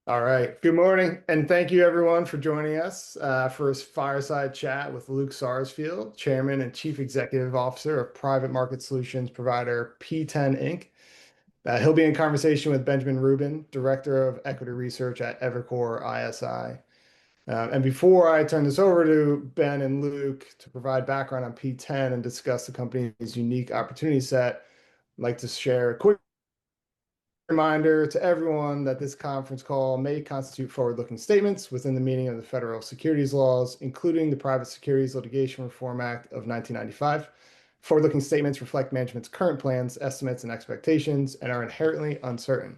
All right. Good morning, and thank you everyone for joining us for this fireside chat with Luke Sarsfield, Chairman and Chief Executive Officer of private market solutions provider P10 Inc. He'll be in conversation with Benjamin Rubin, Director of Equity Research at Evercore ISI. And before I turn this over to Ben and Luke to provide background on P10 and discuss the company's unique opportunity set, I'd like to share a quick reminder to everyone that this conference call may constitute forward-looking statements within the meaning of the federal securities laws, including the Private Securities Litigation Reform Act of 1995. Forward-looking statements reflect management's current plans, estimates, and expectations and are inherently uncertain.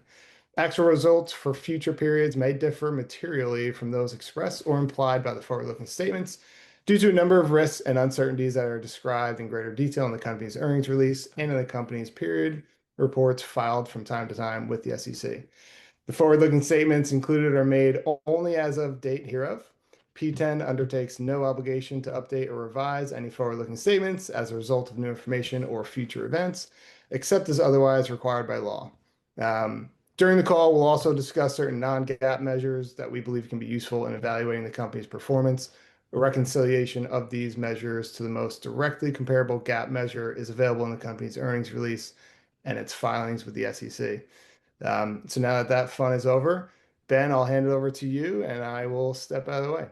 Actual results for future periods may differ materially from those expressed or implied by the forward-looking statements due to a number of risks and uncertainties that are described in greater detail in the company's earnings release and in the company's period reports filed from time to time with the SEC. The forward-looking statements included are made only as of date hereof. P10 undertakes no obligation to update or revise any forward-looking statements as a result of new information or future events, except as otherwise required by law. During the call, we'll also discuss certain non-GAAP measures that we believe can be useful in evaluating the company's performance. A reconciliation of these measures to the most directly comparable GAAP measure is available in the company's earnings release and its filings with the SEC. So now that that fun is over, Ben, I'll hand it over to you and I will step out of the way.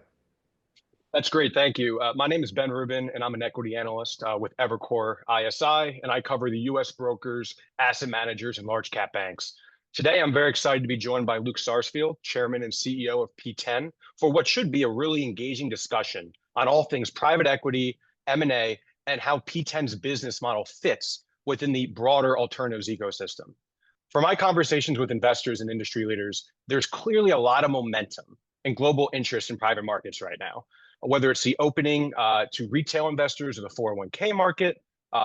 That's great. Thank you. My name is Ben Rubin, and I'm an equity analyst with Evercore ISI, and I cover the U.S. brokers, asset managers, and large cap banks. Today, I'm very excited to be joined by Luke Sarsfield, Chairman and CEO of P10, for what should be a really engaging discussion on all things private equity, M&A, and how P10's business model fits within the broader alternatives ecosystem. For my conversations with investors and industry leaders, there's clearly a lot of momentum and global interest in private markets right now, whether it's the opening to retail investors in the 401k market,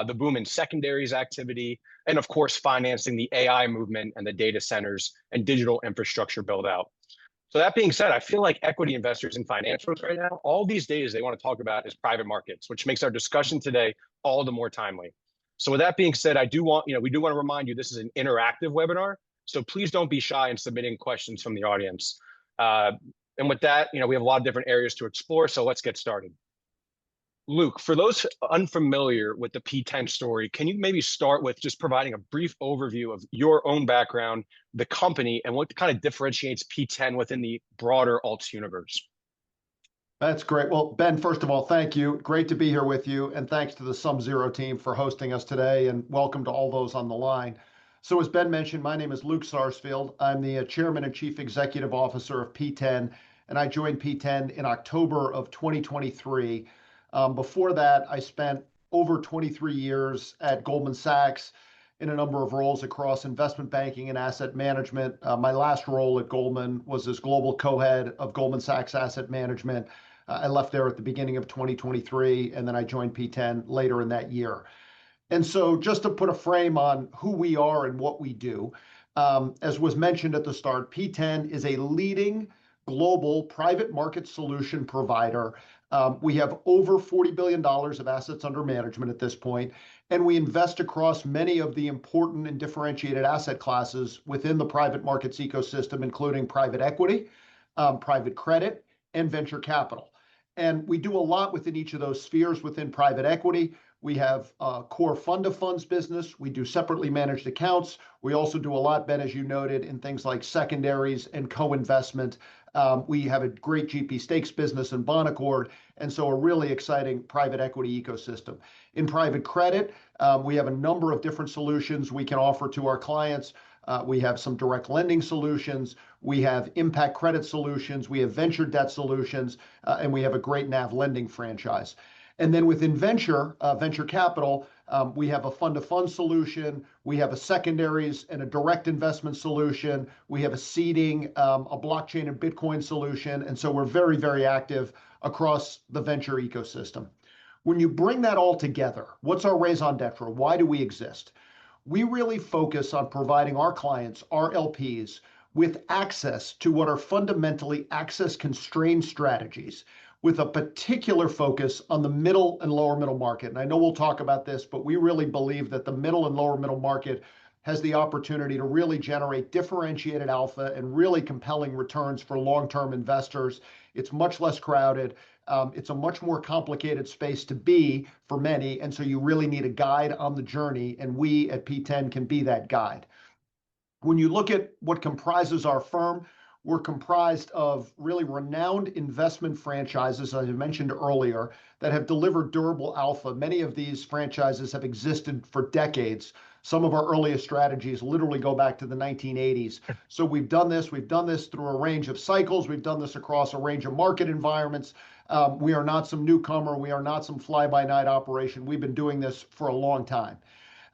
the boom in secondaries activity, and of course, financing the AI movement and the data centers and digital infrastructure build out. So that being said, I feel like equity investors in financials right now, all these days they want to talk about is private markets, which makes our discussion today all the more timely. So with that being said, we do want to remind you this is an interactive webinar, so please don't be shy in submitting questions from the audience. And with that, we have a lot of different areas to explore, so let's get started. Luke, for those unfamiliar with the P10 story, can you maybe start with just providing a brief overview of your own background, the company, and what kind of differentiates P10 within the broader alts universe? That's great. Well, Ben, first of all, thank you. Great to be here with you. And thanks to the SumZero team for hosting us today. And welcome to all those on the line. So as Ben mentioned, my name is Luke Sarsfield. I'm the Chairman and Chief Executive Officer of P10, and I joined P10 in October of 2023. Before that, I spent over 23 years at Goldman Sachs in a number of roles across investment banking and asset management. My last role at Goldman was as global co-head of Goldman Sachs Asset Management. I left there at the beginning of 2023, and then I joined P10 later in that year. And so just to put a frame on who we are and what we do, as was mentioned at the start, P10 is a leading global private market solution provider. We have over $40 billion of assets under management at this point, and we invest across many of the important and differentiated asset classes within the private markets ecosystem, including private equity, private credit, and venture capital. And we do a lot within each of those spheres within private equity. We have a core fund of funds business. We do separately managed accounts. We also do a lot, Ben, as you noted, in things like secondaries and co-investment. We have a great GP stakes business in Bonaccord, and so a really exciting private equity ecosystem. In private credit, we have a number of different solutions we can offer to our clients. We have some direct lending solutions. We have impact credit solutions. We have venture debt solutions, and we have a great NAV lending franchise. And then within venture capital, we have a fund-to-fund solution. We have a secondaries and a direct investment solution. We have a seeding, a blockchain and Bitcoin solution. And so we're very, very active across the venture ecosystem. When you bring that all together, what's our raison d'etre? Why do we exist? We really focus on providing our clients, our LPs, with access to what are fundamentally access-constrained strategies, with a particular focus on the middle and lower middle market. And I know we'll talk about this, but we really believe that the middle and lower middle market has the opportunity to really generate differentiated alpha and really compelling returns for long-term investors. It's much less crowded. It's a much more complicated space to be for many, and so you really need a guide on the journey, and we at P10 can be that guide. When you look at what comprises our firm, we're comprised of really renowned investment franchises, as I mentioned earlier, that have delivered durable alpha. Many of these franchises have existed for decades. Some of our earliest strategies literally go back to the 1980s. So we've done this through a range of cycles. We've done this across a range of market environments. We are not some newcomer. We are not some fly-by-night operation. We've been doing this for a long time.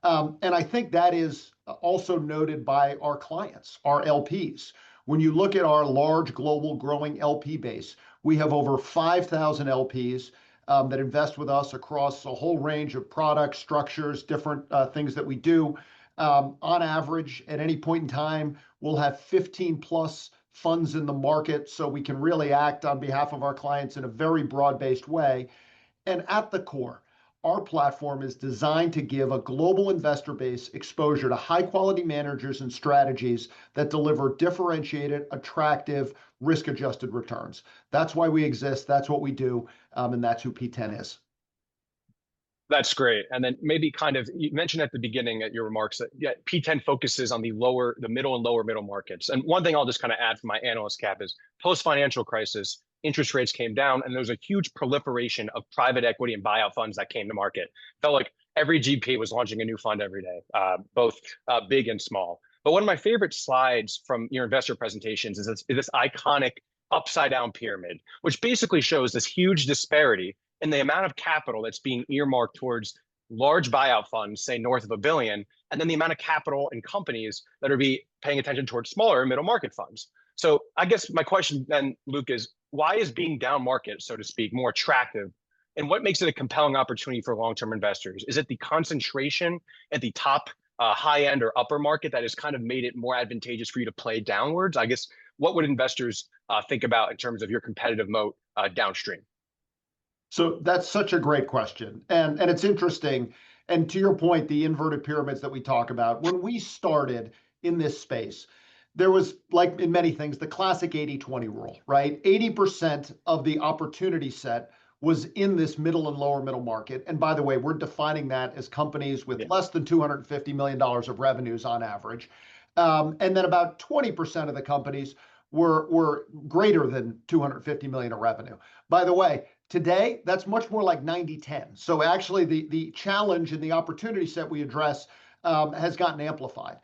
And I think that is also noted by our clients, our LPs. When you look at our large global growing LP base, we have over 5,000 LPs that invest with us across a whole range of products, structures, different things that we do. On average, at any point in time, we'll have 15 plus funds in the market, so we can really act on behalf of our clients in a very broad-based way. And at the core, our platform is designed to give a global investor base exposure to high-quality managers and strategies that deliver differentiated, attractive, risk-adjusted returns. That's why we exist. That's what we do, and that's who P10 is. That's great. And then maybe kind of, you mentioned at the beginning at your remarks that P10 focuses on the middle and lower middle markets. And one thing I'll just kind of add from my analyst cap is post-financial crisis, interest rates came down and there was a huge proliferation of private equity and buyout funds that came to market. Felt like every GP was launching a new fund every day, both big and small. But one of my favorite slides from your investor presentations is this iconic upside down pyramid, which basically shows this huge disparity in the amount of capital that's being earmarked towards large buyout funds, say north of $1 billion, and then the amount of capital in companies that are paying attention towards smaller middle market funds. So I guess my question then, Luke, is why is being down market, so to speak, more attractive? And what makes it a compelling opportunity for long-term investors? Is it the concentration at the top high end or upper market that has kind of made it more advantageous for you to play downwards? I guess, what would investors think about in terms of your competitive moat downstream? So that's such a great question. And it's interesting. And to your point, the inverted pyramids that we talk about, when we started in this space, there was, like in many things, the classic 80-20 rule, right? 80% of the opportunity set was in this middle and lower middle market. And by the way, we're defining that as companies with less than $250 million of revenues on average. And then about 20% of the companies were greater than 250 million of revenue. By the way, today, that's much more like 90-10. So actually, the challenge and the opportunity set we address has gotten amplified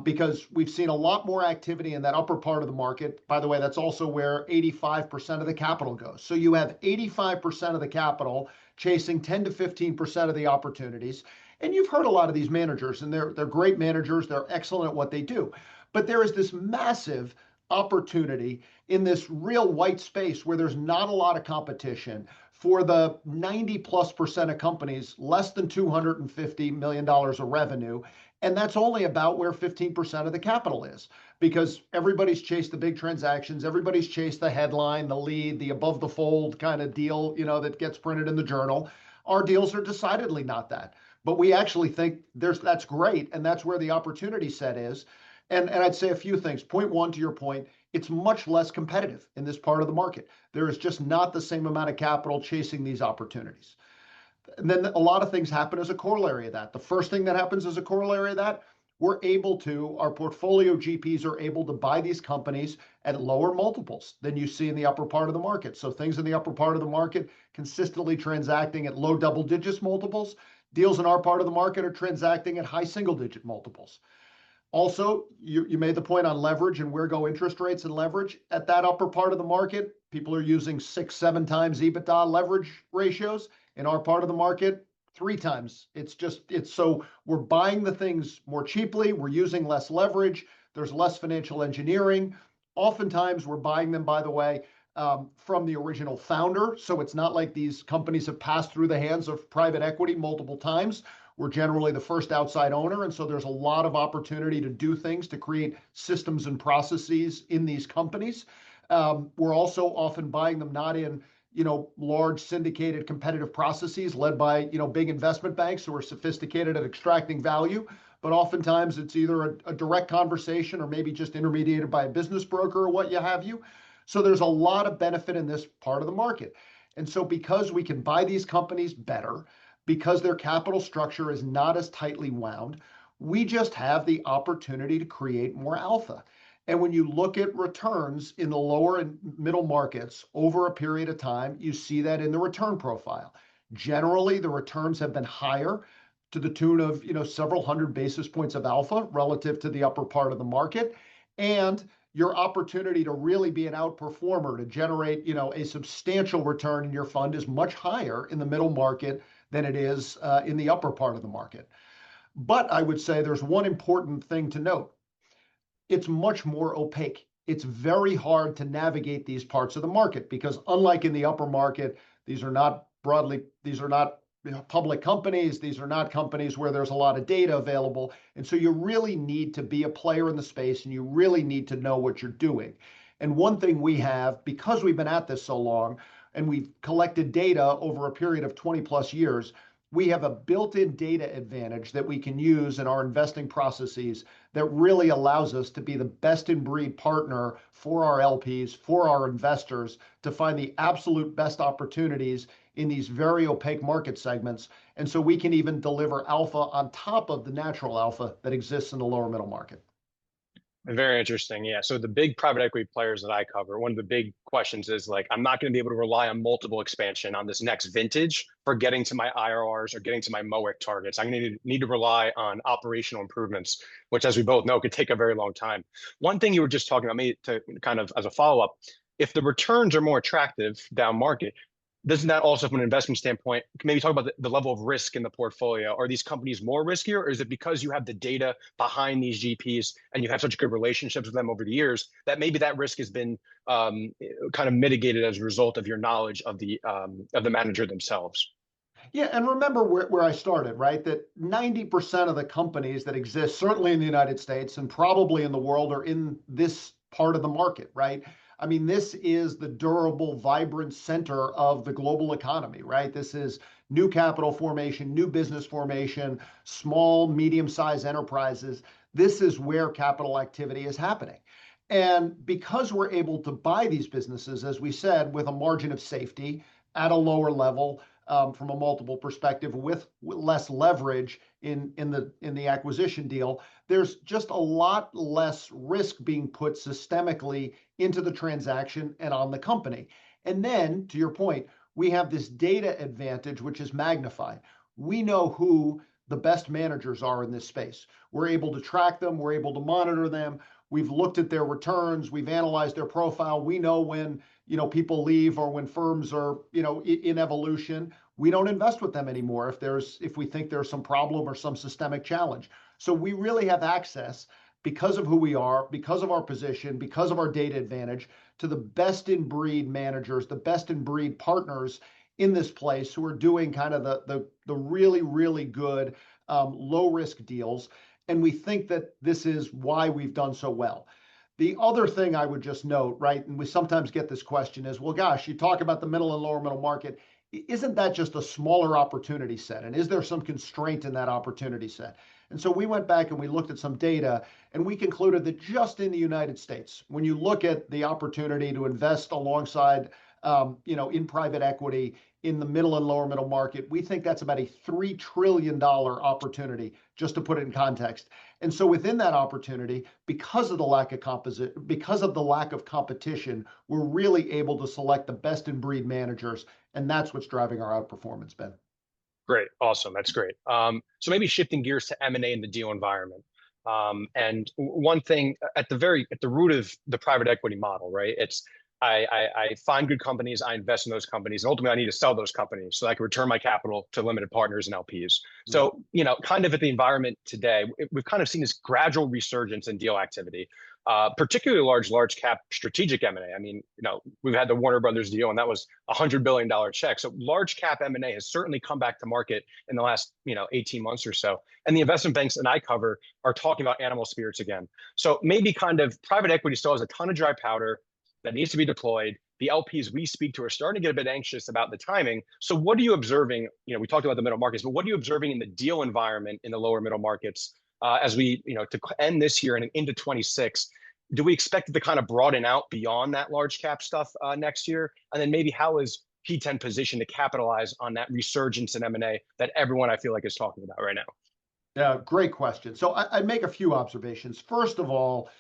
because we've seen a lot more activity in that upper part of the market. By the way, that's also where 85% of the capital goes. So you have 85% of the capital chasing 10 to 15% of the opportunities. And you've heard a lot of these managers, and they're great managers. They're excellent at what they do. But there is this massive opportunity in this real white space where there's not a lot of competition for the 90+% of companies, less than $250 million of revenue. And that's only about where 15% of the capital is, because everybody's chased the big transactions. Everybody's chased the headline, the lead, the above the fold kind of deal, that gets printed in the journal. Our deals are decidedly not that. But we actually think that's great. And that's where the opportunity set is. And I'd say a few things. Point one, to your point, it's much less competitive in this part of the market. There is just not the same amount of capital chasing these opportunities. And then a lot of things happen as a corollary of that. The first thing that happens as a corollary of that, our portfolio GPs are able to buy these companies at lower multiples than you see in the upper part of the market. So things in the upper part of the market consistently transacting at low double digits multiples. Deals in our part of the market are transacting at high single digit multiples. Also, you made the point on leverage and where go interest rates and leverage. At that upper part of the market, people are using 6-7 times EBITDA leverage ratios. In our part of the market, 3 times. So we're buying the things more cheaply. We're using less leverage. There's less financial engineering. Oftentimes, we're buying them, by the way, from the original founder. So it's not like these companies have passed through the hands of private equity multiple times. We're generally the first outside owner. And so there's a lot of opportunity to do things to create systems and processes in these companies. We're also often buying them not in large syndicated competitive processes led by, big investment banks who are sophisticated at extracting value. But oftentimes it's either a direct conversation or maybe just intermediated by a business broker or what have you. So there's a lot of benefit in this part of the market. And so because we can buy these companies better, because their capital structure is not as tightly wound, we just have the opportunity to create more alpha. And when you look at returns in the lower and middle markets over a period of time, you see that in the return profile. Generally, the returns have been higher to the tune of several hundred basis points of alpha relative to the upper part of the market. And your opportunity to really be an outperformer, to generate a substantial return in your fund is much higher in the middle market than it is in the upper part of the market. But I would say there's one important thing to note. It's much more opaque. It's very hard to navigate these parts of the market because unlike in the upper market, these are not public companies. These are not companies where there's a lot of data available. And so you really need to be a player in the space and you really need to know what you're doing. And one thing we have, because we've been at this so long and we've collected data over a period of 20 plus years, we have a built-in data advantage that we can use in our investing processes that really allows us to be the best in breed partner for our LPs, for our investors, to find the absolute best opportunities in these very opaque market segments. And so we can even deliver alpha on top of the natural alpha that exists in the lower middle market. Very interesting. Yeah. So the big private equity players that I cover, one of the big questions is like, I'm not going to be able to rely on multiple expansion on this next vintage for getting to my IRRs or getting to my MOIC targets. I'm going to need to rely on operational improvements, which, as we both know, could take a very long time. One thing you were just talking about, me to kind of as a follow-up, if the returns are more attractive down market, doesn't that also, from an investment standpoint, maybe talk about the level of risk in the portfolio? Are these companies more riskier, or is it because you have the data behind these GPs and you have such good relationships with them over the years that maybe that risk has been kind of mitigated as a result of your knowledge of the manager themselves? Yeah, and remember where I started, right? That 90% of the companies that exist, certainly in the United States and probably in the world, are in this part of the market, right? I mean, this is the durable, vibrant center of the global economy, right? This is new capital formation, new business formation, small, medium-sized enterprises. This is where capital activity is happening. And because we're able to buy these businesses, as we said, with a margin of safety at a lower level, from a multiple perspective, with less leverage in the acquisition deal, there's just a lot less risk being put systemically into the transaction and on the company. And then, to your point, we have this data advantage, which is magnified. We know who the best managers are in this space. We're able to track them. We're able to monitor them. We've looked at their returns. We've analyzed their profile. We know when people leave or when firms are in evolution. We don't invest with them anymore if we think there's some problem or some systemic challenge. So we really have access, because of who we are, because of our position, because of our data advantage, to the best in breed managers, the best in breed partners in this place who are doing kind of the really, really good low risk deals. And we think that this is why we've done so well. The other thing I would just note, right, and we sometimes get this question is, well, gosh, you talk about the middle and lower middle market. Isn't that just a smaller opportunity set? And is there some constraint in that opportunity set? And so we went back and we looked at some data, and we concluded that just in the United States, when you look at the opportunity to invest alongside, in private equity in the middle and lower middle market, we think that's about a $3 trillion opportunity, just to put it in context. And so within that opportunity, because of the lack of competition, we're really able to select the best in breed managers, and that's what's driving our outperformance, Ben. Great. Awesome. That's great. So maybe shifting gears to M&A in the deal environment. And one thing at the root of the private equity model, right? It's I find good companies, I invest in those companies, and ultimately I need to sell those companies so I can return my capital to limited partners and LPs. So, kind of at the environment today, we've kind of seen this gradual resurgence in deal activity, particularly large cap strategic M&A. I mean, we've had the Warner Brothers deal, and that was $100 billion check. So large cap M&A has certainly come back to market in the last, 18 months or so. And the investment banks that I cover are talking about animal spirits again. So maybe kind of private equity still has a ton of dry powder that needs to be deployed. the LPs we speak to are starting to get a bit anxious about the timing. So what are you observing? We talked about the middle markets, but what are you observing in the deal environment in the lower middle markets as we, to end this year and into 26? Do we expect it to kind of broaden out beyond that large cap stuff next year? And then maybe how is P10 positioned to capitalize on that resurgence in M&A that everyone I feel like is talking about right now? Yeah, great question. So I'd make a few observations. First of all,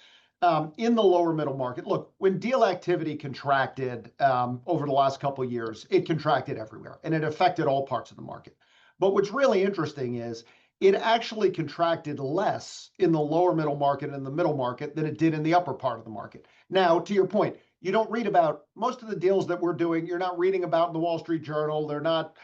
in the lower middle market, look, when deal activity contracted over the last couple of years, it contracted everywhere and it affected all parts of the market. But what's really interesting is it actually contracted less in the lower middle market and the middle market than it did in the upper part of the market. Now, to your point, you don't read about most of the deals that we're doing, you're not reading about in the Wall Street Journal. They're not,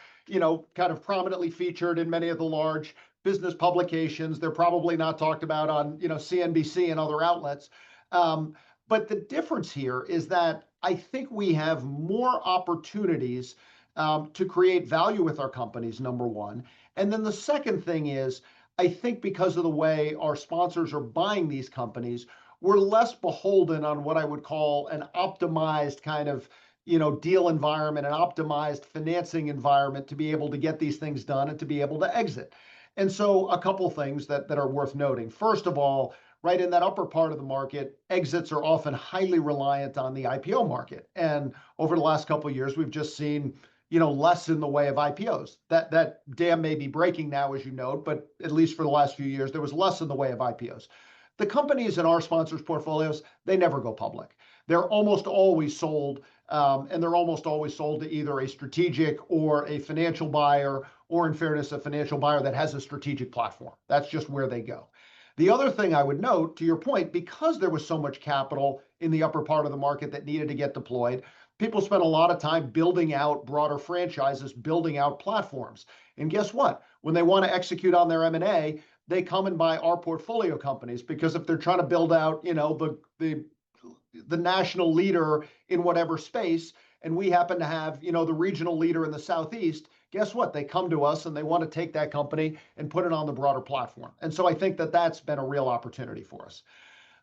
kind of prominently featured in many of the large business publications. They're probably not talked about on, CNBC and other outlets. But the difference here is that I think we have more opportunities to create value with our companies, number one. And then the second thing is, I think because of the way our sponsors are buying these companies, we're less beholden on what I would call an optimized kind of deal environment, an optimized financing environment to be able to get these things done and to be able to exit. And so a couple things that are worth noting. First of all, right in that upper part of the market, exits are often highly reliant on the IPO market. And over the last couple of years, we've just seen less in the way of IPOs. That dam may be breaking now, as you note, but at least for the last few years, there was less in the way of IPOs. The companies in our sponsors' portfolios, they never go public. They're almost always sold, and they're almost always sold to either a strategic or a financial buyer, or in fairness, a financial buyer that has a strategic platform. That's just where they go. The other thing I would note, to your point, because there was so much capital in the upper part of the market that needed to get deployed, people spent a lot of time building out broader franchises, building out platforms. And guess what? When they want to execute on their M&A, they come and buy our portfolio companies, because if they're trying to build out, the national leader in whatever space, and we happen to have, the regional leader in the Southeast, guess what? They come to us and they want to take that company and put it on the broader platform. And so I think that that's been a real opportunity for us.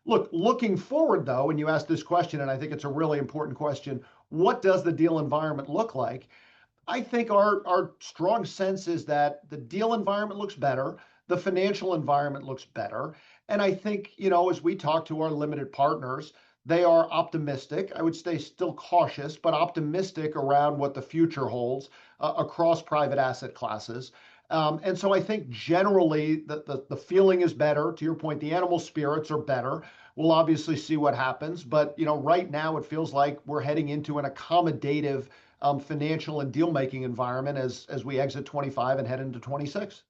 Look, looking forward though, and you asked this question, and I think it's a really important question, what does the deal environment look like? I think our strong sense is that the deal environment looks better, the financial environment looks better. And I think, as we talk to our limited partners, they are optimistic. I would say still cautious, but optimistic around what the future holds across private asset classes. And so I think generally the feeling is better. To your point, the animal spirits are better. We'll obviously see what happens. But right now it feels like we're heading into an accommodative financial and deal-making environment as we exit 25 and head into 26.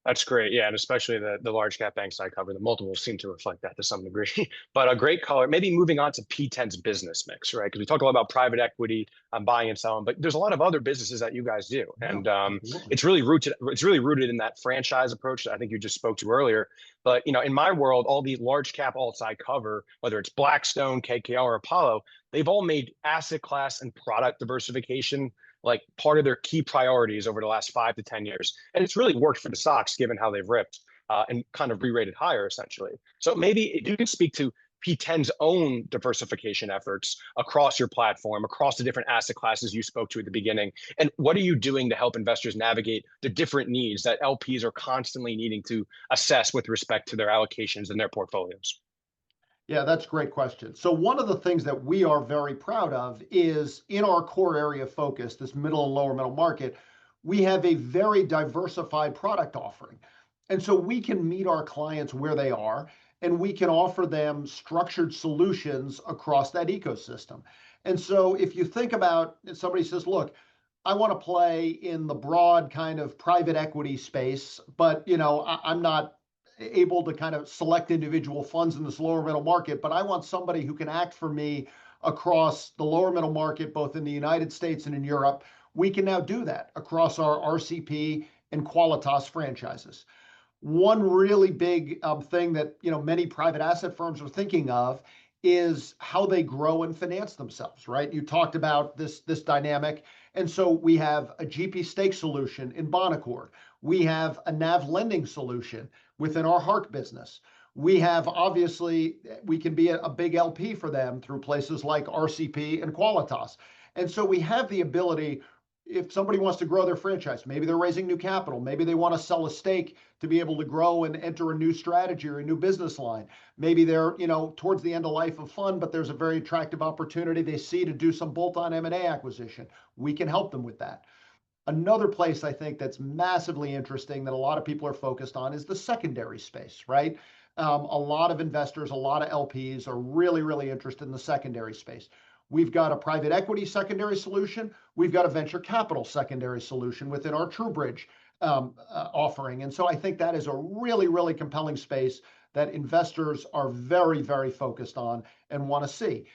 That's great. Yeah. And especially the large cap banks I cover, the multiples seem to reflect that to some degree. But a great color, maybe moving on to P10's business mix, right? Because we talk a lot about private equity, buying and selling, but there's a lot of other businesses that you guys do. And it's really rooted in that franchise approach that I think you just spoke to earlier. But in my world, all the large cap alts I cover, whether it's Blackstone, KKR, or Apollo, they've all made asset class and product diversification like part of their key priorities over the last 5 to 10 years. And it's really worked for the stocks given how they've ripped and kind of re-rated higher essentially. So maybe if you can speak to P10's own diversification efforts across your platform, across the different asset classes you spoke to at the beginning, and what are you doing to help investors navigate the different needs that LPs are constantly needing to assess with respect to their allocations and their portfolios? Yeah, that's a great question. So one of the things that we are very proud of is in our core area of focus, this middle and lower middle market, we have a very diversified product offering. And so we can meet our clients where they are, and we can offer them structured solutions across that ecosystem. And so if you think about, if somebody says, look, I want to play in the broad kind of private equity space, but I'm not able to kind of select individual funds in this lower middle market, but I want somebody who can act for me across the lower middle market, both in the United States and in Europe. We can now do that across our RCP and Qualitas franchises. One really big thing that many private asset firms are thinking of is how they grow and finance themselves, right? You talked about this dynamic. And so we have a GP stake solution in Bonaccord. We have a NAV lending solution within our Hark business. We have obviously, we can be a big LP for them through places like RCP and Qualitas. And so we have the ability, if somebody wants to grow their franchise, maybe they're raising new capital, maybe they want to sell a stake to be able to grow and enter a new strategy or a new business line. Maybe they're, towards the end of life of fund, but there's a very attractive opportunity they see to do some bolt-on M&A acquisition. We can help them with that. Another place I think that's massively interesting that a lot of people are focused on is the secondary space, right? A lot of investors, a lot of LPs are really, really interested in the secondary space. We've got a private equity secondary solution. We've got a venture capital secondary solution within our TrueBridge offering. And so I think that is a really, really compelling space that investors are very, very focused on and want to see.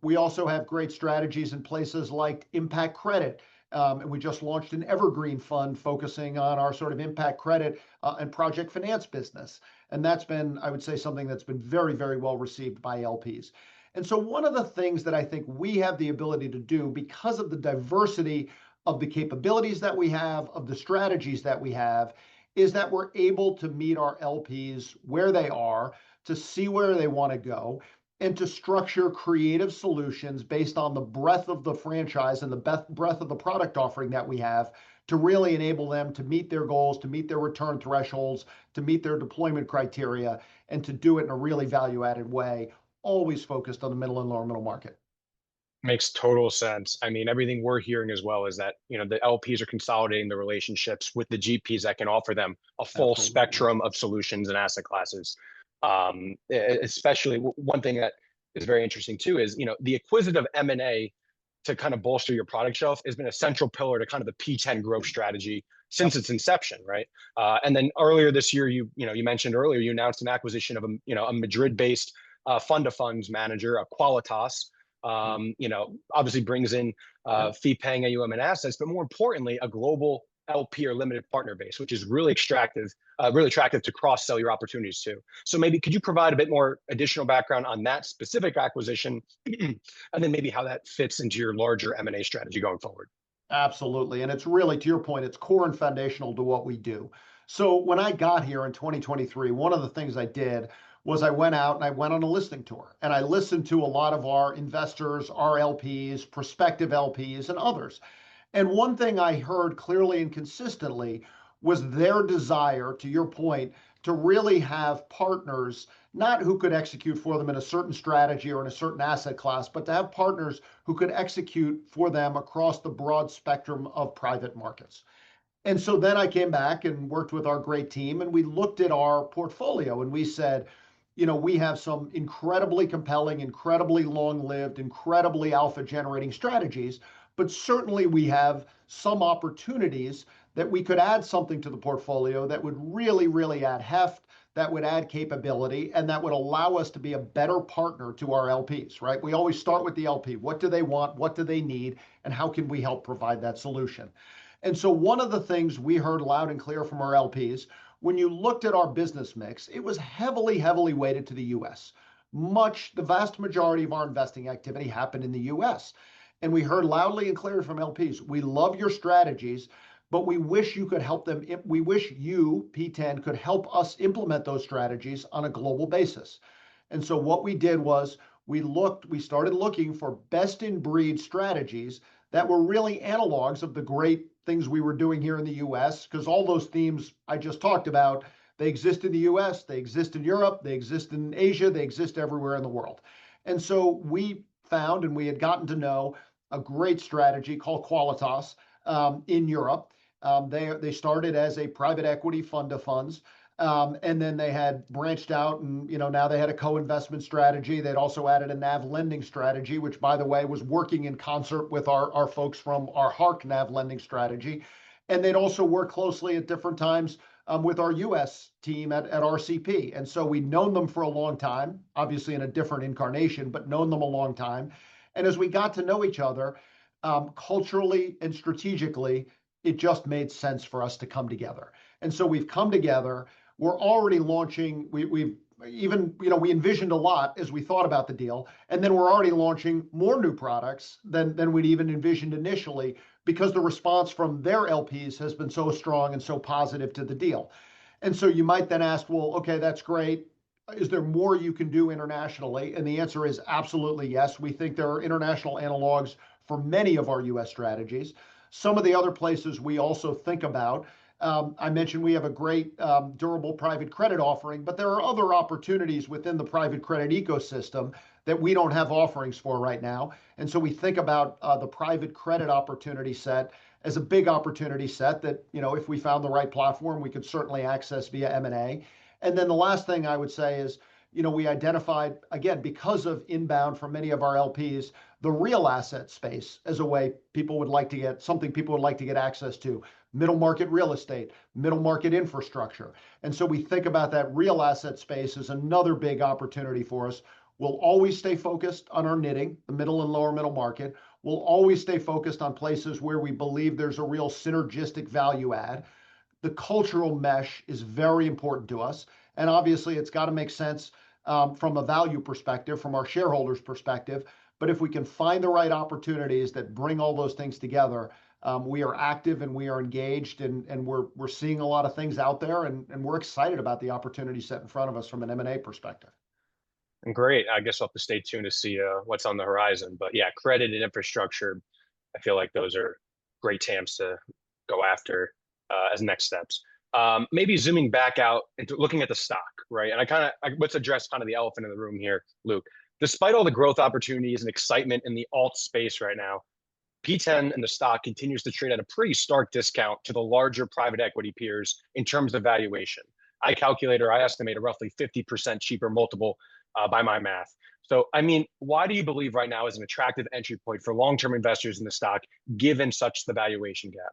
We also have great strategies in places like impact credit. And we just launched an evergreen fund focusing on our sort of impact credit and project finance business. And that's been, I would say, something that's been very, very well received by LPs. And so one of the things that I think we have the ability to do because of the diversity of the capabilities that we have, of the strategies that we have, is that we're able to meet our LPs where they are, to see where they want to go, and to structure creative solutions based on the breadth of the franchise and the breadth of the product offering that we have to really enable them to meet their goals, to meet their return thresholds, to meet their deployment criteria, and to do it in a really value-added way, always focused on the middle and lower middle market. Makes total sense. I mean, everything we're hearing as well is that, the LPs are consolidating the relationships with the GPs that can offer them a full Absolutely. spectrum of solutions and asset classes. Especially one thing that is very interesting too is, the acquisitive M&A to kind of bolster your product shelf has been a central pillar to kind of the P10 growth strategy since its inception, right? And then earlier this year, you mentioned earlier, you announced an acquisition of a Madrid-based fund of funds manager, a Qualitas. Obviously brings in fee-paying AUM and assets, but more importantly, a global LP or limited partner base, which is really attractive to cross-sell your opportunities too. So maybe could you provide a bit more additional background on that specific acquisition, and then maybe how that fits into your larger M&A strategy going forward? Absolutely. And it's really, to your point, it's core and foundational to what we do. So when I got here in 2023, one of the things I did was I went out and I went on a listening tour and I listened to a lot of our investors, our LPs, prospective LPs, and others. And one thing I heard clearly and consistently was their desire, to your point, to really have partners, not who could execute for them in a certain strategy or in a certain asset class, but to have partners who could execute for them across the broad spectrum of private markets. And so then I came back and worked with our great team and we looked at our portfolio and we said, we have some incredibly compelling, incredibly long-lived, incredibly alpha-generating strategies, but certainly we have some opportunities that we could add something to the portfolio that would really, really add heft, that would add capability, and that would allow us to be a better partner to our LPs, right? We always start with the LP. What do they want? What do they need? And how can we help provide that solution? And so one of the things we heard loud and clear from our LPs, when you looked at our business mix, it was heavily, heavily weighted to the US. The vast majority of our investing activity happened in the US. And we heard loudly and clear from LPs, we love your strategies, but we wish you could help them. We wish you, P10, could help us implement those strategies on a global basis. And so what we did was we started looking for best in breed strategies that were really analogs of the great things we were doing here in the US, because all those themes I just talked about, they exist in the US, they exist in Europe, they exist in Asia, they exist everywhere in the world. And so we found, and we had gotten to know, a great strategy called Qualitas in Europe. They started as a private equity fund of funds. And then they had branched out and, now they had a co-investment strategy. They'd also added a NAV lending strategy, which, by the way, was working in concert with our folks from our Hark NAV lending strategy. And they'd also work closely at different times with our US team at RCP. And so we'd known them for a long time, obviously in a different incarnation, but known them a long time. And as we got to know each other, culturally and strategically, it just made sense for us to come together. And so we've come together. We're already launching. We envisioned a lot as we thought about the deal, and then we're already launching more new products than we'd even envisioned initially because the response from their LPs has been so strong and so positive to the deal. And so you might then ask, well, okay, that's great. is there more you can do internationally? And the answer is absolutely yes. We think there are international analogs for many of our US strategies. Some of the other places we also think about, I mentioned we have a great durable private credit offering, but there are other opportunities within the private credit ecosystem that we don't have offerings for right now. And so we think about the private credit opportunity set as a big opportunity set that, if we found the right platform, we could certainly access via M&A. And then the last thing I would say is, we identified, again, because of inbound from many of our LPs, the real asset space as a way people would like to get access to middle market real estate, middle market infrastructure. And so we think about that real asset space as another big opportunity for us. We'll always stay focused on our knitting, the middle and lower middle market. We'll always stay focused on places where we believe there's a real synergistic value add. The cultural mesh is very important to us. And obviously, it's got to make sense from a value perspective, from our shareholders' perspective. But if we can find the right opportunities that bring all those things together, we are active and we are engaged, and we're seeing a lot of things out there, and we're excited about the opportunity set in front of us from an M&A perspective. Great. I guess I'll have to stay tuned to see what's on the horizon. But yeah, credit and infrastructure, I feel like those are great TAMs to go after as next steps. Maybe zooming back out into looking at the stock, right? And let's address kind of the elephant in the room here, Luke. Despite all the growth opportunities and excitement in the alt space right now, P10 and the stock continues to trade at a pretty stark discount to the larger private equity peers in terms of valuation. I estimate a roughly 50% cheaper multiple by my math. So, I mean, why do you believe right now is an attractive entry point for long-term investors in the stock, given such the valuation gap?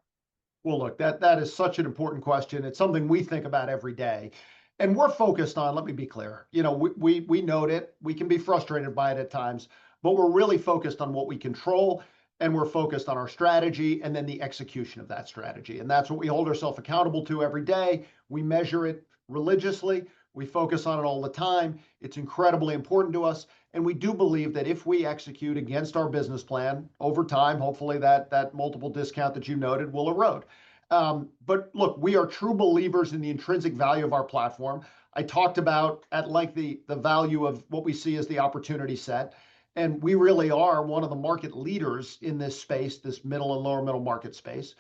Well, look, that is such an important question. It's something we think about every day. And we're focused on, let me be clear, we note it, we can be frustrated by it at times, but we're really focused on what we control, and we're focused on our strategy and then the execution of that strategy. And that's what we hold ourselves accountable to every day. We measure it religiously. We focus on it all the time. It's incredibly important to us. And we do believe that if we execute against our business plan over time, hopefully that multiple discount that you noted will erode. But look, we are true believers in the intrinsic value of our platform. I talked about at length the value of what we see as the opportunity set. And we really are one of the market leaders in this space, this middle and lower middle market space.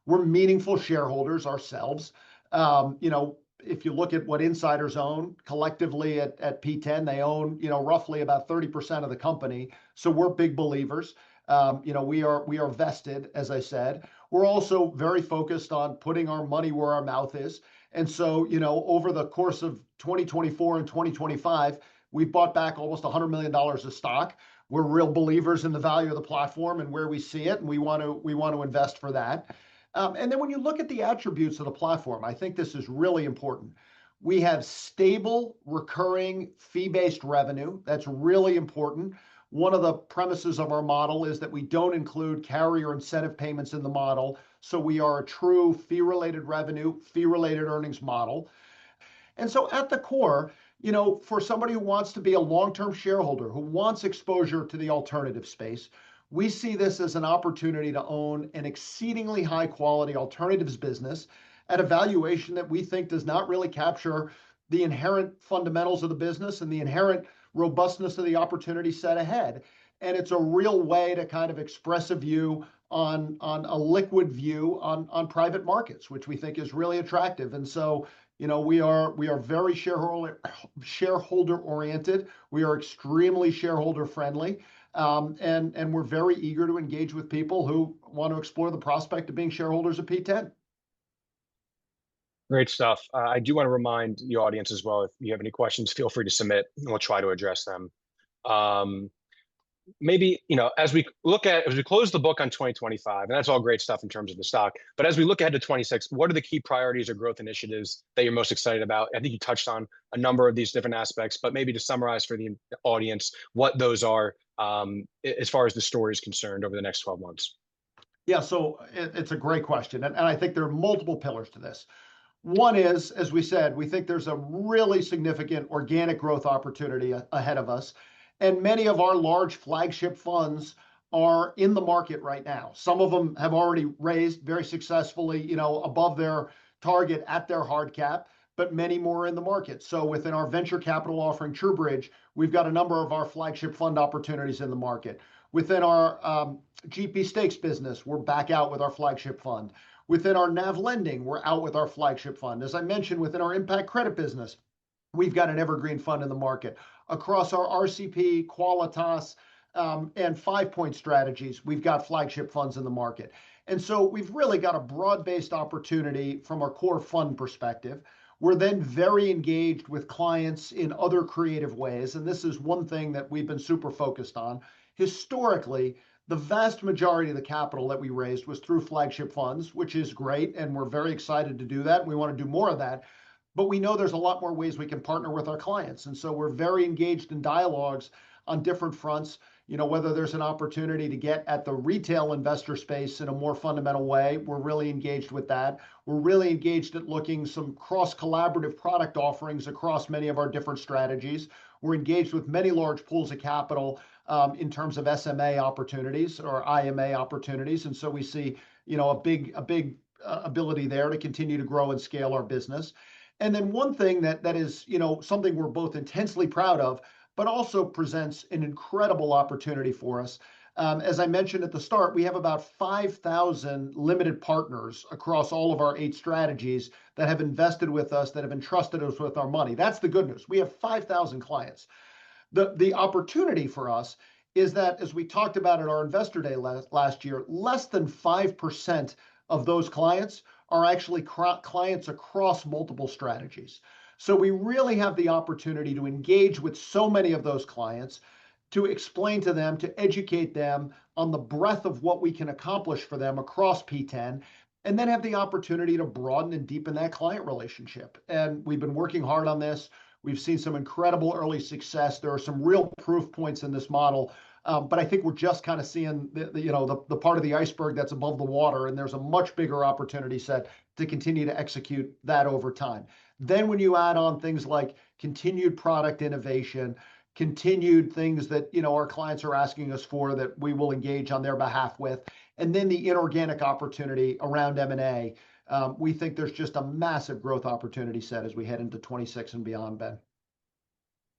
We're meaningful shareholders ourselves. If you look at what insiders own collectively at P10, they own, roughly about 30% of the company. So we're big believers. We are vested, as I said. We're also very focused on putting our money where our mouth is. And so, over the course of 2024 and 2025, we've bought back almost $100 million of stock. We're real believers in the value of the platform and where we see it, and we want to invest for that. And then when you look at the attributes of the platform, I think this is really important. We have stable, recurring, fee-based revenue. That's really important. One of the premises of our model is that we don't include carrier incentive payments in the model. So we are a true fee-related revenue, fee-related earnings model. And so at the core, for somebody who wants to be a long-term shareholder, who wants exposure to the alternative space, we see this as an opportunity to own an exceedingly high-quality alternatives business at a valuation that we think does not really capture the inherent fundamentals of the business and the inherent robustness of the opportunity set ahead. And it's a real way to kind of express a view on a liquid view on private markets, which we think is really attractive. And so, we are very shareholder oriented. We are extremely shareholder friendly. And we're very eager to engage with people who want to explore the prospect of being shareholders of P10. Great stuff. I do want to remind the audience as well, if you have any questions, feel free to submit and we'll try to address them. Maybe, as we close the book on 2025, and that's all great stuff in terms of the stock, but as we look ahead to 26, what are the key priorities or growth initiatives that you're most excited about? I think you touched on a number of these different aspects, but maybe to summarize for the audience what those are as far as the story is concerned over the next 12 months. Yeah, so it's a great question. And I think there are multiple pillars to this. One is, as we said, we think there's a really significant organic growth opportunity ahead of us. And many of our large flagship funds are in the market right now. Some of them have already raised very successfully, above their target at their hard cap. but many more in the market. So within our venture capital offering, TrueBridge, we've got a number of our flagship fund opportunities in the market. Within our GP stakes business, we're back out with our flagship fund. Within our NAV lending, we're out with our flagship fund. As I mentioned, within our impact credit business, we've got an evergreen fund in the market. Across our RCP, Qualitas, and 5 Point strategies, we've got flagship funds in the market. And so we've really got a broad-based opportunity from our core fund perspective. We're then very engaged with clients in other creative ways, and this is one thing that we've been super focused on. Historically, the vast majority of the capital that we raised was through flagship funds, which is great, and we're very excited to do that. We want to do more of that. But we know there's a lot more ways we can partner with our clients. And so we're very engaged in dialogues on different fronts, whether there's an opportunity to get at the retail investor space in a more fundamental way. We're really engaged with that. We're really engaged at looking some cross-collaborative product offerings across many of our different strategies. We're engaged with many large pools of capital in terms of SMA opportunities or IMA opportunities. And so we see, a big ability there to continue to grow and scale our business. And then one thing that is, something we're both intensely proud of, but also presents an incredible opportunity for us. As I mentioned at the start, we have about 5,000 limited partners across all of our 8 strategies that have invested with us, that have entrusted us with our money. That's the good news. We have 5,000 clients. The opportunity for us is that, as we talked about at our investor day last year, less than 5% of those clients are actually clients across multiple strategies. So we really have the opportunity to engage with so many of those clients, to explain to them, to educate them on the breadth of what we can accomplish for them across P10, and then have the opportunity to broaden and deepen that client relationship. And we've been working hard on this. We've seen some incredible early success. There are some real proof points in this model. But I think we're just kind of seeing the part of the iceberg that's above the water, and there's a much bigger opportunity set to continue to execute that over time. Then when you add on things like continued product innovation, continued things that our clients are asking us for that we will engage on their behalf with, and then the inorganic opportunity around M&A, we think there's just a massive growth opportunity set as we head into 26 and beyond, Ben.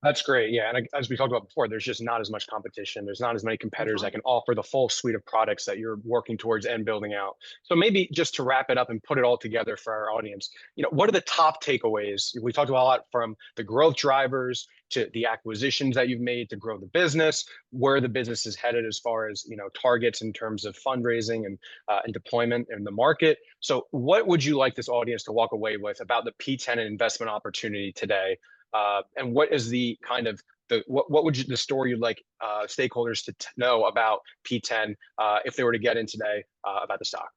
That's great. Yeah. And as we talked about before, there's just not as much competition. There's not as many competitors that can offer the full suite of products that you're working towards and building out. So maybe just to wrap it up and put it all together for our audience, what are the top takeaways? We talked about a lot, from the growth drivers to the acquisitions that you've made to grow the business, where the business is headed as far as targets in terms of fundraising and deployment in the market. So what would you like this audience to walk away with about the P10 investment opportunity today? And what is the kind of what would the story you'd like stakeholders to know about P10 if they were to get in today about the stock?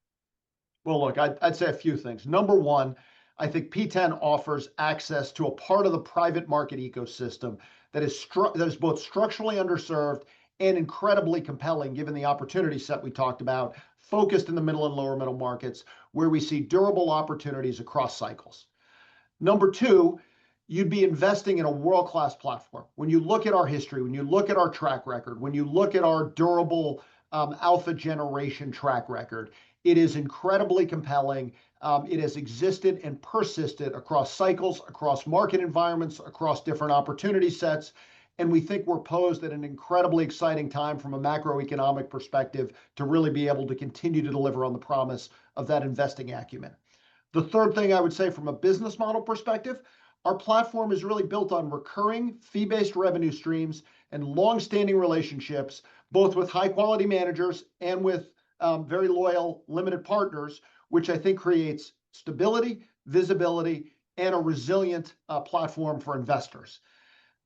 Well, look, I'd say a few things. Number one, I think P10 offers access to a part of the private market ecosystem that is both structurally underserved and incredibly compelling, given the opportunity set we talked about, focused in the middle and lower middle markets, where we see durable opportunities across cycles. Number two, you'd be investing in a world-class platform. When you look at our history, when you look at our track record, when you look at our durable alpha generation track record, it is incredibly compelling. It has existed and persisted across cycles, across market environments, across different opportunity sets. And we think we're posed at an incredibly exciting time from a macroeconomic perspective to really be able to continue to deliver on the promise of that investing acumen. The third thing I would say from a business model perspective, our platform is really built on recurring fee-based revenue streams and long-standing relationships, both with high-quality managers and with very loyal limited partners, which I think creates stability, visibility, and a resilient platform for investors.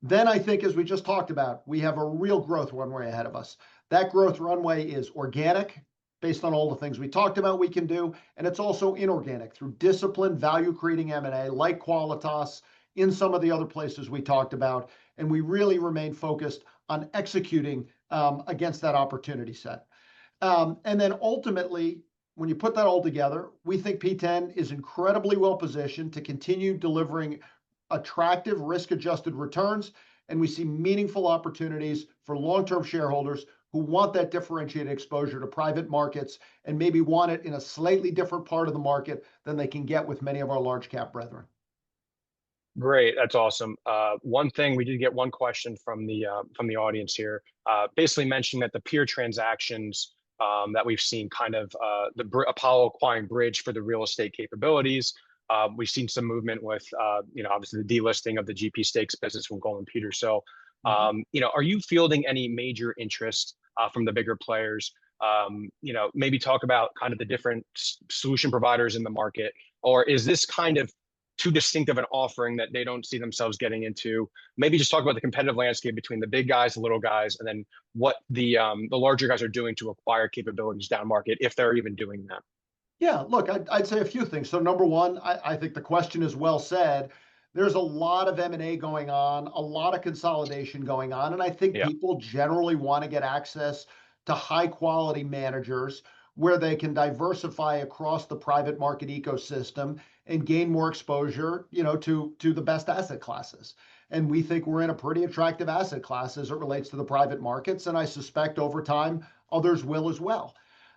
Then I think, as we just talked about, we have a real growth runway ahead of us. That growth runway is organic, based on all the things we talked about we can do, and it's also inorganic through disciplined, value-creating M&A, like Qualitas, in some of the other places we talked about, and we really remain focused on executing against that opportunity set. And then ultimately, when you put that all together, we think P10 is incredibly well positioned to continue delivering attractive risk-adjusted returns, and we see meaningful opportunities for long-term shareholders who want that differentiated exposure to private markets and maybe want it in a slightly different part of the market than they can get with many of our large cap brethren. Great, that's awesome. One thing we did get one question from the audience here, basically mentioning that the peer transactions that we've seen, kind of Apollo acquiring Bridge for the real estate capabilities. We've seen some movement with obviously the delisting of the GP stakes business from Goldman Peters. So, Mhm. are you fielding any major interest from the bigger players? Maybe talk about kind of the different solution providers in the market, or is this kind of too distinct of an offering that they don't see themselves getting into? Maybe just talk about the competitive landscape between the big guys, the little guys, and then what the larger guys are doing to acquire capabilities down market, if they're even doing that. Yeah, look, I'd say a few things. So number one, I think the question is well said. There's a lot of M&A going on, a lot of consolidation going on, and I think Yeah. people generally want to get access to high quality managers where they can diversify across the private market ecosystem and gain more exposure, to the best asset classes. And we think we're in a pretty attractive asset class as it relates to the private markets, and I suspect over time others will as well.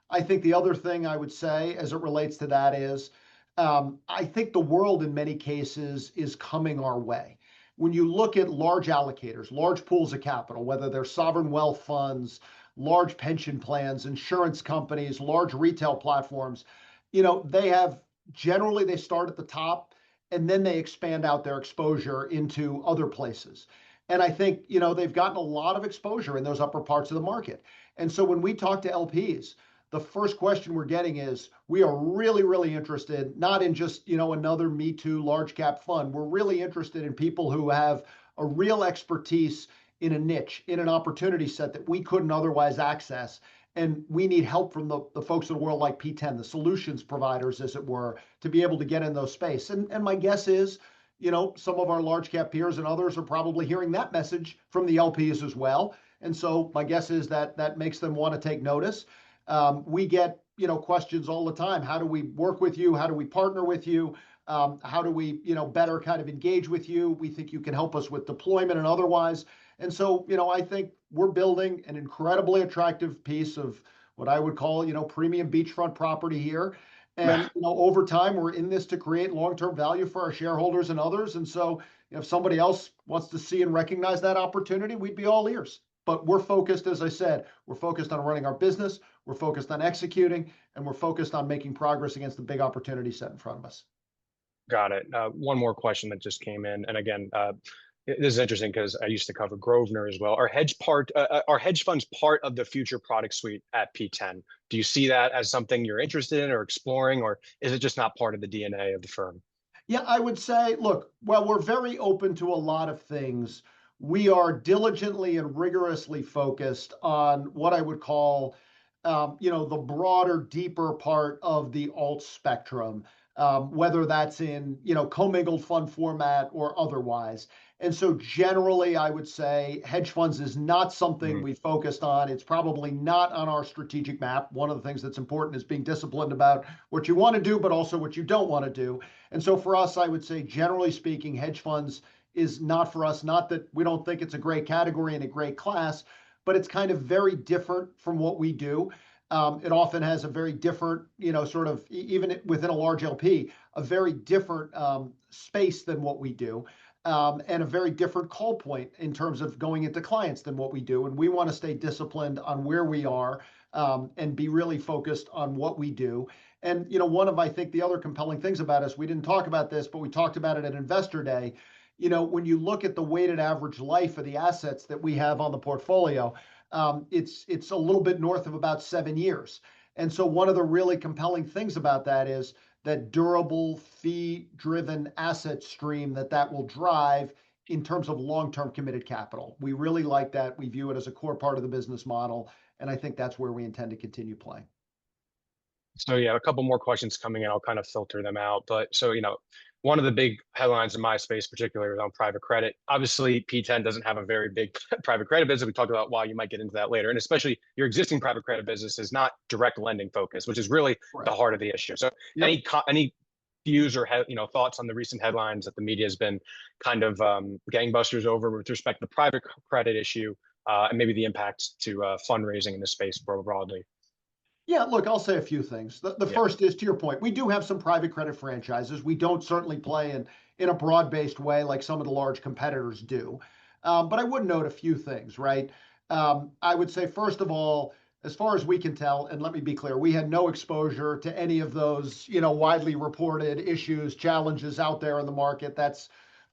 I think the other thing I would say as it relates to that is I think the world in many cases is coming our way. When you look at large allocators, large pools of capital, whether they're sovereign wealth funds, large pension plans, insurance companies, large retail platforms, they have generally they start at the top and then they expand out their exposure into other places. And I think, they've gotten a lot of exposure in those upper parts of the market. And so when we talk to LPs, the first question we're getting is we are really, really interested, not in just, another Me Too large cap fund. We're really interested in people who have a real expertise in a niche, in an opportunity set that we couldn't otherwise access. And we need help from the folks in the world like P10, the solutions providers, as it were, to be able to get in those space. And my guess is, some of our large cap peers and others are probably hearing that message from the LPs as well. And so my guess is that that makes them want to take notice. We get questions all the time. How do we work with you? How do we partner with you? How do we better kind of engage with you? We think you can help us with deployment and otherwise. And so I think we're building an incredibly attractive piece of what I would call premium beachfront property here. And over time, we're in this to create long-term value for our shareholders and others. And so if somebody else wants to see and recognize that opportunity, we'd be all ears. But we're focused, as I said, we're focused on running our business, we're focused on executing, and we're focused on making progress against the big opportunity set in front of us. Got it. One more question that just came in, and again, this is interesting because I used to cover Grosvenor as well. Are hedge funds part of the future product suite at P10? Do you see that as something you're interested in or exploring, or is it just not part of the DNA of the firm? Yeah, I would say, look, well, we're very open to a lot of things. We are diligently and rigorously focused on what I would call, the broader, deeper part of the alt spectrum, whether that's in, commingled fund format or otherwise. And so generally, I would say hedge funds is not something Mhm. we focused on. It's probably not on our strategic map. One of the things that's important is being disciplined about what you want to do, but also what you don't want to do. And so for us, I would say, generally speaking, hedge funds is not for us. Not that we don't think it's a great category and a great class, but it's kind of very different from what we do. It often has a very different, sort of even within a large LP, a very different space than what we do, and a very different call point in terms of going into clients than what we do. And we want to stay disciplined on where we are, and be really focused on what we do. And one of, I think, the other compelling things about us, we didn't talk about this, but we talked about it at Investor Day. When you look at the weighted average life of the assets that we have on the portfolio, it's a little bit north of about 7 years. And so one of the really compelling things about that is that durable fee-driven asset stream that will drive in terms of long-term committed capital. We really like that. We view it as a core part of the business model, and I think that's where we intend to continue playing. So yeah, a couple more questions coming in. I'll kind of filter them out. But so, one of the big headlines in my space, particularly, is on private credit. Obviously, P10 doesn't have a very big private credit business. We talked about why you might get into that later. And especially your existing private credit business is not direct lending focused, which is really the Correct. heart of the issue. So Yep. any views or thoughts on the recent headlines that the media has been kind of gangbusters over with respect to the private credit issue, and maybe the impact to fundraising in this space more broadly? Yeah, look, I'll say a few things. The Yeah. first is, to your point, we do have some private credit franchises. We don't certainly play in a broad-based way like some of the large competitors do. But I would note a few things, right? I would say, first of all, as far as we can tell, and let me be clear, we had no exposure to any of those, widely reported issues, challenges out there in the market. That's,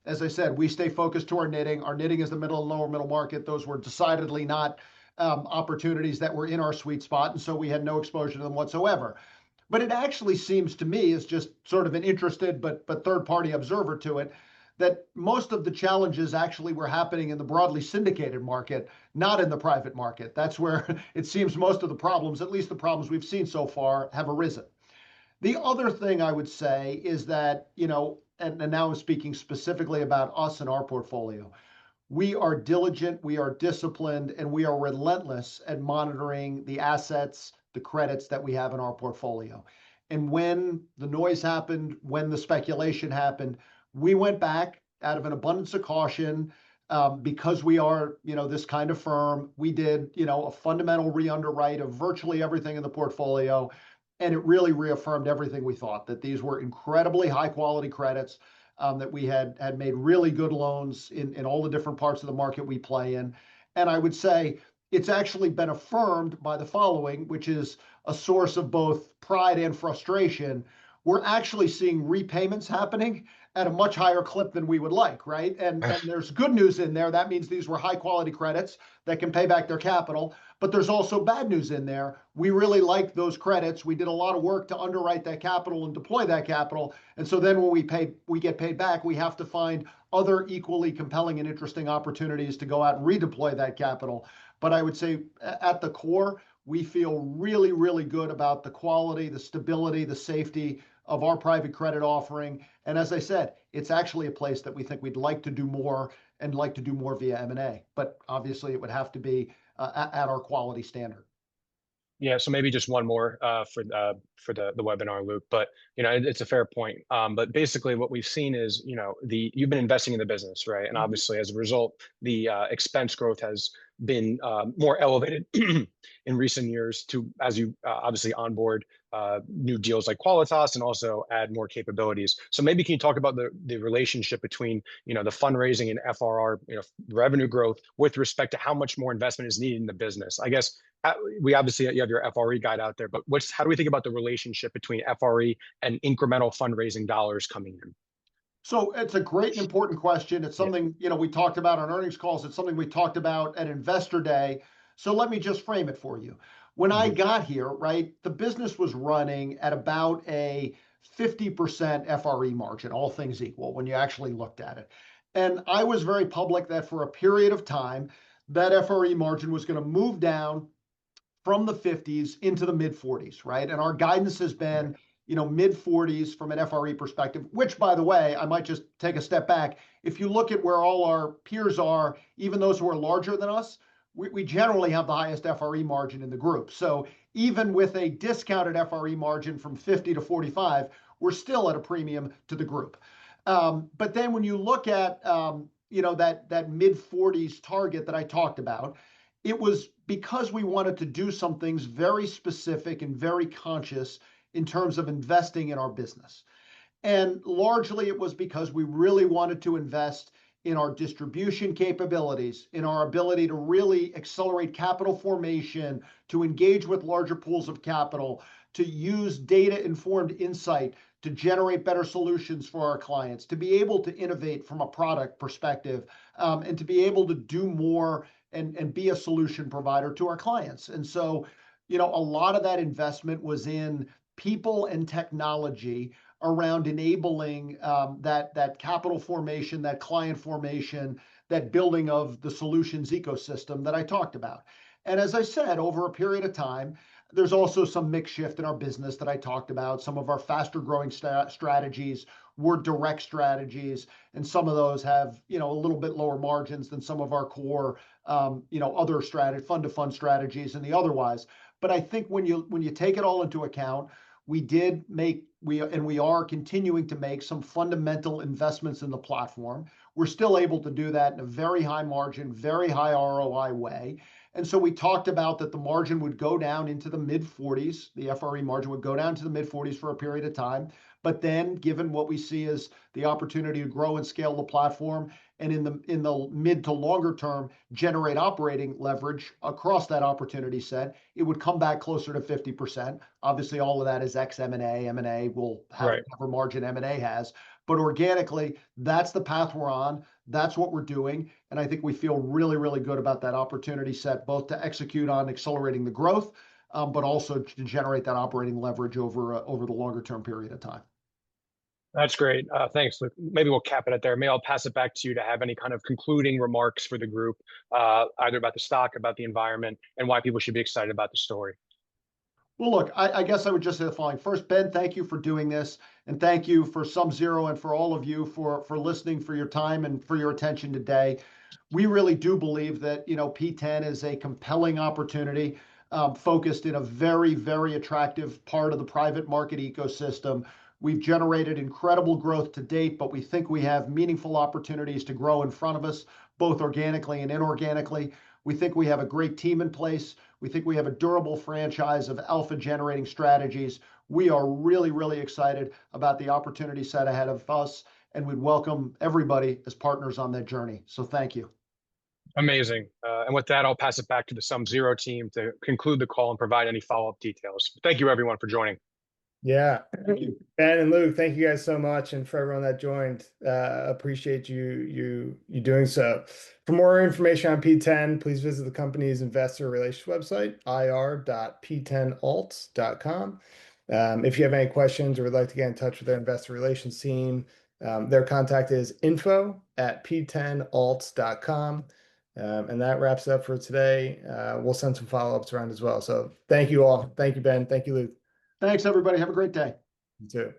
as I said, we stay focused to our knitting. Our knitting is the middle and lower middle market. Those were decidedly not opportunities that were in our sweet spot, and so we had no exposure to them whatsoever. But it actually seems to me, as just sort of an interested but third party observer to it, that most of the challenges actually were happening in the broadly syndicated market, not in the private market. That's where it seems most of the problems, at least the problems we've seen so far, have arisen. The other thing I would say is that, and now I'm speaking specifically about us and our portfolio, we are diligent, we are disciplined, and we are relentless at monitoring the assets, the credits that we have in our portfolio. And when the noise happened, when the speculation happened, we went back out of an abundance of caution, because we are, this kind of firm. We did, a fundamental re-underwrite of virtually everything in the portfolio, and it really reaffirmed everything we thought, that these were incredibly high quality credits, that we had made really good loans in all the different parts of the market we play in. And I would say it's actually been affirmed by the following, which is a source of both pride and frustration. We're actually seeing repayments happening at a much higher clip than we would like, right? And there's good news in there. That means these were high quality credits that can pay back their capital. But there's also bad news in there. We really like those credits. We did a lot of work to underwrite that capital and deploy that capital. And so then when we get paid back, we have to find other equally compelling and interesting opportunities to go out and redeploy that capital. But I would say at the core, we feel really, really good about the quality, the stability, the safety of our private credit offering. And as I said, it's actually a place that we think we'd like to do more, and like to do more via M&A. But obviously, it would have to be at our quality standard. Yeah, so maybe just one more for the webinar, Luke. But it's a fair point. But basically, what we've seen is you've been investing in the business, right? And obviously, as a result, the expense growth has been more elevated in recent years to as you obviously onboard new deals like Qualitas and also add more capabilities. So maybe can you talk about the relationship between the fundraising and FRR revenue growth with respect to how much more investment is needed in the business? I guess we obviously you have your FRE guide out there, but how do we think about the relationship between FRE and incremental fundraising dollars coming in? So it's a great and important question. It's something, we talked about on earnings calls. It's something we talked about at Investor Day. So let me just frame it for you. When I got here, right, the business was running at about a 50% FRE margin, all things equal, when you actually looked at it. And I was very public that for a period of time, that FRE margin was going to move down from the 50s into the mid 40s, right? And our guidance has been, mid 40s from an FRE perspective, which, by the way, I might just take a step back. If you look at where all our peers are, even those who are larger than us, we generally have the highest FRE margin in the group. So even with a discounted FRE margin from 50 to 45, we're still at a premium to the group. But then when you look at, that mid 40s target that I talked about, it was because we wanted to do some things very specific and very conscious in terms of investing in our business. And largely it was because we really wanted to invest in our distribution capabilities, in our ability to really accelerate capital formation, to engage with larger pools of capital, to use data-informed insight to generate better solutions for our clients, to be able to innovate from a product perspective, and to be able to do more and be a solution provider to our clients. And so, a lot of that investment was in people and technology around enabling that capital formation, that client formation, that building of the solutions ecosystem that I talked about. And as I said, over a period of time, there's also some mix shift in our business that I talked about. Some of our faster growing strategies were direct strategies, and some of those have, a little bit lower margins than some of our core, other fund-to-fund strategies and the otherwise. But I think when you take it all into account, we are continuing to make some fundamental investments in the platform. We're still able to do that in a very high margin, very high ROI way. And so we talked about that the margin would go down into the mid 40s. The FRE margin would go down to the mid 40s for a period of time. But then, given what we see as the opportunity to grow and scale the platform, and in the mid to longer term, generate operating leverage across that opportunity set, it would come back closer to 50%. Obviously, all of that is ex M&A. M&A will have Right. whatever margin M&A has. But organically, that's the path we're on. That's what we're doing. And I think we feel really, really good about that opportunity set, both to execute on accelerating the growth, but also to generate that operating leverage over the longer term period of time. That's great. Thanks, Luke. Maybe we'll cap it at there. Maybe I'll pass it back to you to have any kind of concluding remarks for the group, either about the stock, about the environment, and why people should be excited about the story. Well, look, I guess I would just say the following. First, Ben, thank you for doing this. And thank you for SumZero and for all of you for listening, for your time and for your attention today. We really do believe that, P10 is a compelling opportunity focused in a very, very attractive part of the private market ecosystem. We've generated incredible growth to date, but we think we have meaningful opportunities to grow in front of us, both organically and inorganically. We think we have a great team in place. We think we have a durable franchise of alpha generating strategies. We are really, really excited about the opportunity set ahead of us, and we'd welcome everybody as partners on that journey. So thank you. Amazing. And with that, I'll pass it back to the SumZero team to conclude the call and provide any follow-up details. Thank you, everyone, for joining. Yeah. Thank you. Ben and Luke, thank you guys so much. And for everyone that joined, appreciate you doing so. For more information on P10, please visit the company's investor relations website, ir.p10alts.com. If you have any questions or would like to get in touch with their investor relations team, their contact is info@p10alts.com. And that wraps it up for today. We'll send some follow-ups around as well. So thank you all. Thank you, Ben. Thank you, Luke. Thanks, everybody. Have a great day. You too.